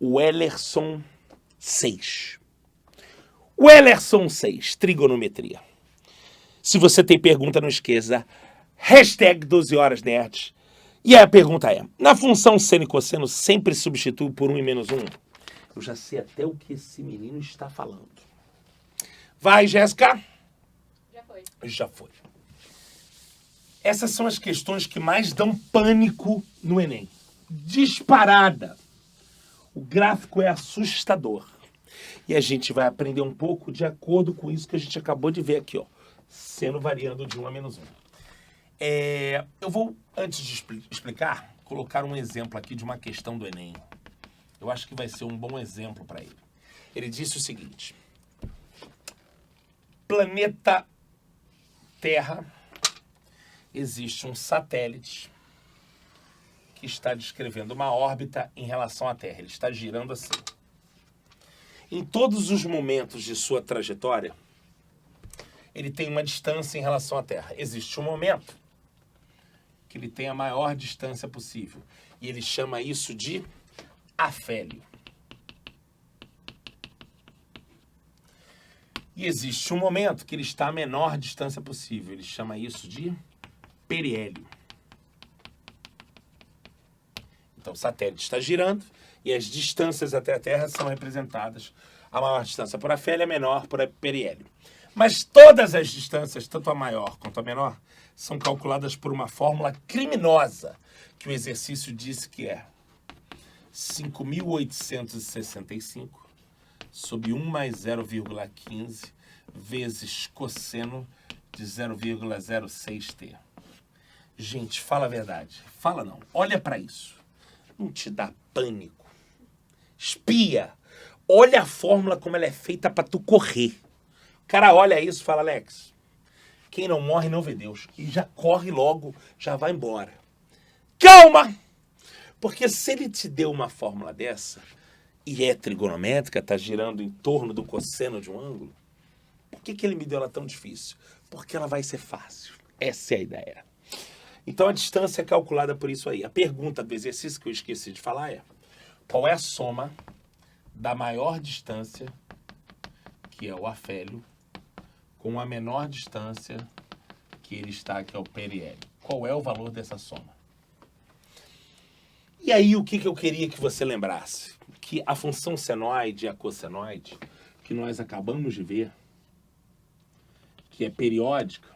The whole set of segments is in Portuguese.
Wellerson 6. Wellerson 6, trigonometria. Se você tem pergunta, não esqueça, hashtag 12 horas nerds. E aí a pergunta é, na função seno e cosseno sempre substitui por 1 e menos 1? Eu já sei até o que esse menino está falando. Vai, Jéssica? Já foi. Já foi. Essas são as questões que mais dão pânico no Enem. Disparada. O gráfico é assustador. E a gente vai aprender um pouco de acordo com isso que a gente acabou de ver aqui, ó. Seno variando de 1 a menos 1. Eu vou, antes de explicar, colocar um exemplo aqui de uma questão do Enem. Eu acho que vai ser um bom exemplo para ele. Ele disse o seguinte. Planeta Terra, existe um satélite que está descrevendo uma órbita em relação à Terra. Ele está girando assim. Em todos os momentos de sua trajetória, ele tem uma distância em relação à Terra. Existe um momento que ele tem a maior distância possível. E ele chama isso de afélio. E existe um momento que ele está a menor distância possível. Ele chama isso de periélio. Então o satélite está girando e as distâncias até a Terra são representadas. A maior distância por afélio, a menor por periélio. Mas todas as distâncias, tanto a maior quanto a menor, são calculadas por uma fórmula criminosa que o exercício disse que é 5.865 sobre 1 mais 0,15 vezes cosseno de 0,06t. Gente, fala a verdade. Fala não. Olha para isso. Não te dá pânico. Espia. Olha a fórmula como ela é feita para tu correr. O cara olha isso e fala, Alex, quem não morre não vê Deus. E já corre logo, já vai embora. Calma! Porque se ele te deu uma fórmula dessa, e é trigonométrica, está girando em torno do cosseno de um ângulo, por que ele me deu ela tão difícil? Porque ela vai ser fácil. Essa é a ideia. Então a distância é calculada por isso aí. A pergunta do exercício que eu esqueci de falar é, qual é a soma da maior distância, que é o afélio, com a menor distância, que ele está, que é o periélio? Qual é o valor dessa soma? E aí o que eu queria que você lembrasse? Que a função senoide e a cossenoide, que nós acabamos de ver, que é periódica,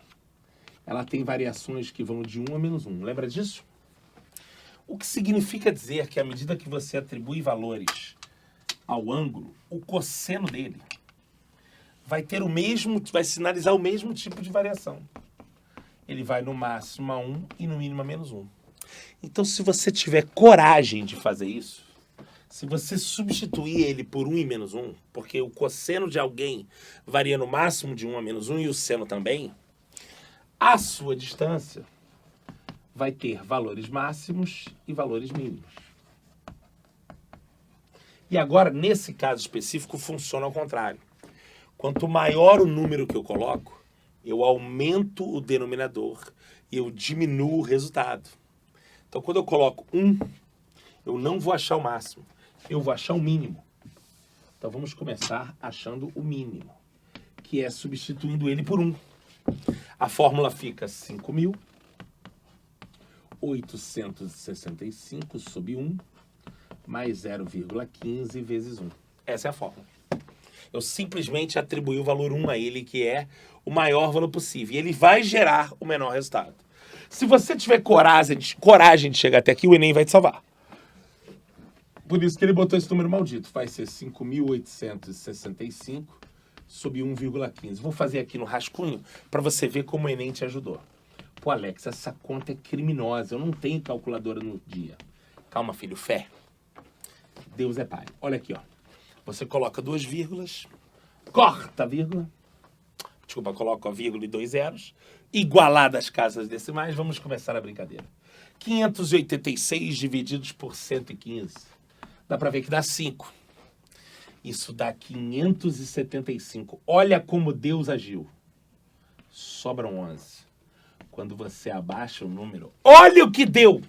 ela tem variações que vão de 1 a menos 1. Lembra disso? O que significa dizer que à medida que você atribui valores ao ângulo, o cosseno dele vai ter o mesmo, vai sinalizar o mesmo tipo de variação. Ele vai no máximo a 1 e no mínimo a menos 1. Então, se você tiver coragem de fazer isso, se você substituir ele por 1 e menos 1, porque o cosseno de alguém varia no máximo de 1 a menos 1 e o seno também, a sua distância vai ter valores máximos e valores mínimos. E agora, nesse caso específico, funciona ao contrário. Quanto maior o número que eu coloco, eu aumento o denominador e eu diminuo o resultado. Então, quando eu coloco 1, eu não vou achar o máximo, eu vou achar o mínimo. Então, vamos começar achando o mínimo, que é substituindo ele por 1. A fórmula fica 5.865 sobre 1 mais 0,15 vezes 1. Essa é a fórmula. Eu simplesmente atribuí o valor 1 a ele, que é o maior valor possível. E ele vai gerar o menor resultado. Se você tiver coragem de chegar até aqui, o Enem vai te salvar. Por isso que ele botou esse número maldito. Vai ser 5.865 sobre 1,15. Vou fazer aqui no rascunho para você ver como o Enem te ajudou. Pô, Alex, essa conta é criminosa. Eu não tenho calculadora no dia. Calma, filho, fé. Deus é pai. Olha aqui, ó. Você coloca 2 vírgulas, corta a vírgula, desculpa, coloca a vírgula e 2 zeros, igualadas as casas decimais, vamos começar a brincadeira. 586 divididos por 115. Dá para ver que dá 5. Isso dá 575. Olha como Deus agiu. Sobram 11. Quando você abaixa o número, olha o que deu!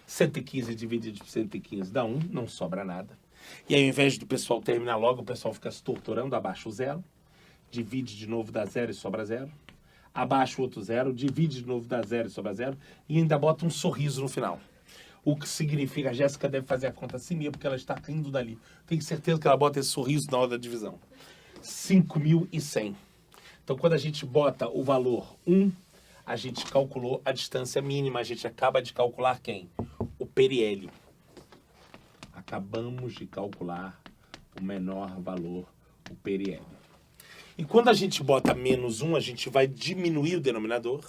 115 dividido por 115 dá 1, não sobra nada. E aí, ao invés do pessoal terminar logo, o pessoal fica se torturando, abaixa o zero, divide de novo, dá 0 e sobra 0. Abaixa o outro 0, divide de novo, dá 0 e sobra 0. E ainda bota um sorriso no final. O que significa, a Jéssica deve fazer a conta assim mesmo, porque ela está rindo dali. Tenho certeza que ela bota esse sorriso na hora da divisão. 5.100. Então, quando a gente bota o valor 1, a gente calculou a distância mínima. A gente acaba de calcular quem? O periélio. Acabamos de calcular o menor valor, o periélio. E quando a gente bota menos 1, a gente vai diminuir o denominador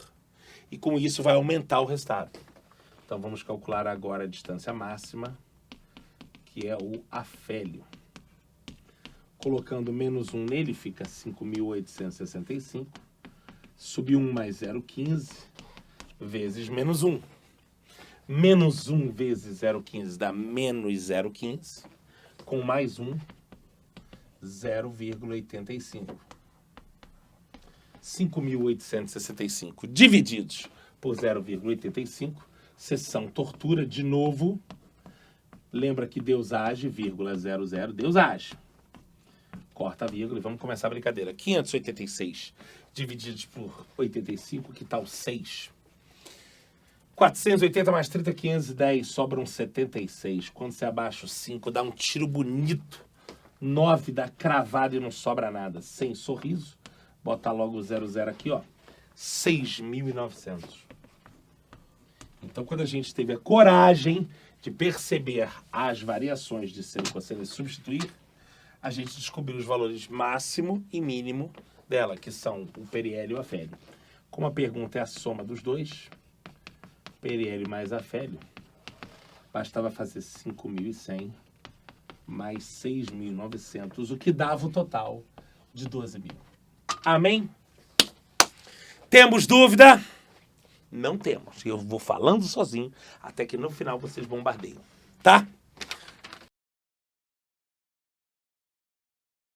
e com isso vai aumentar o resultado. Então vamos calcular agora a distância máxima, que é o afélio. Colocando menos 1 nele fica 5.865. Subir 1 mais 0,15 vezes menos 1. Menos 1 vezes 0,15 dá menos 0,15. Com mais 1, 0,85. 5.865 divididos por 0,85. Seção tortura, de novo. Lembra que Deus age, vírgula 00, Deus age. Corta a vírgula e vamos começar a brincadeira. 586 divididos por 85, que tal 6? 480 mais 30, 510, sobram 76. Quando você abaixa o 5, dá um tiro bonito. 9 dá cravado e não sobra nada. Sem sorriso. Bota logo o 00 aqui, ó. 6.900. Então, quando a gente teve a coragem de perceber as variações de seno, cosseno e substituir, a gente descobriu os valores máximo e mínimo dela, que são o periélio e o afélio. Como a pergunta é a soma dos dois, periélio mais afélio, bastava fazer 5.100 mais 6.900, o que dava o total de 12.000. Amém? Temos dúvida? Não temos. Eu vou falando sozinho até que no final vocês bombardeiam, tá?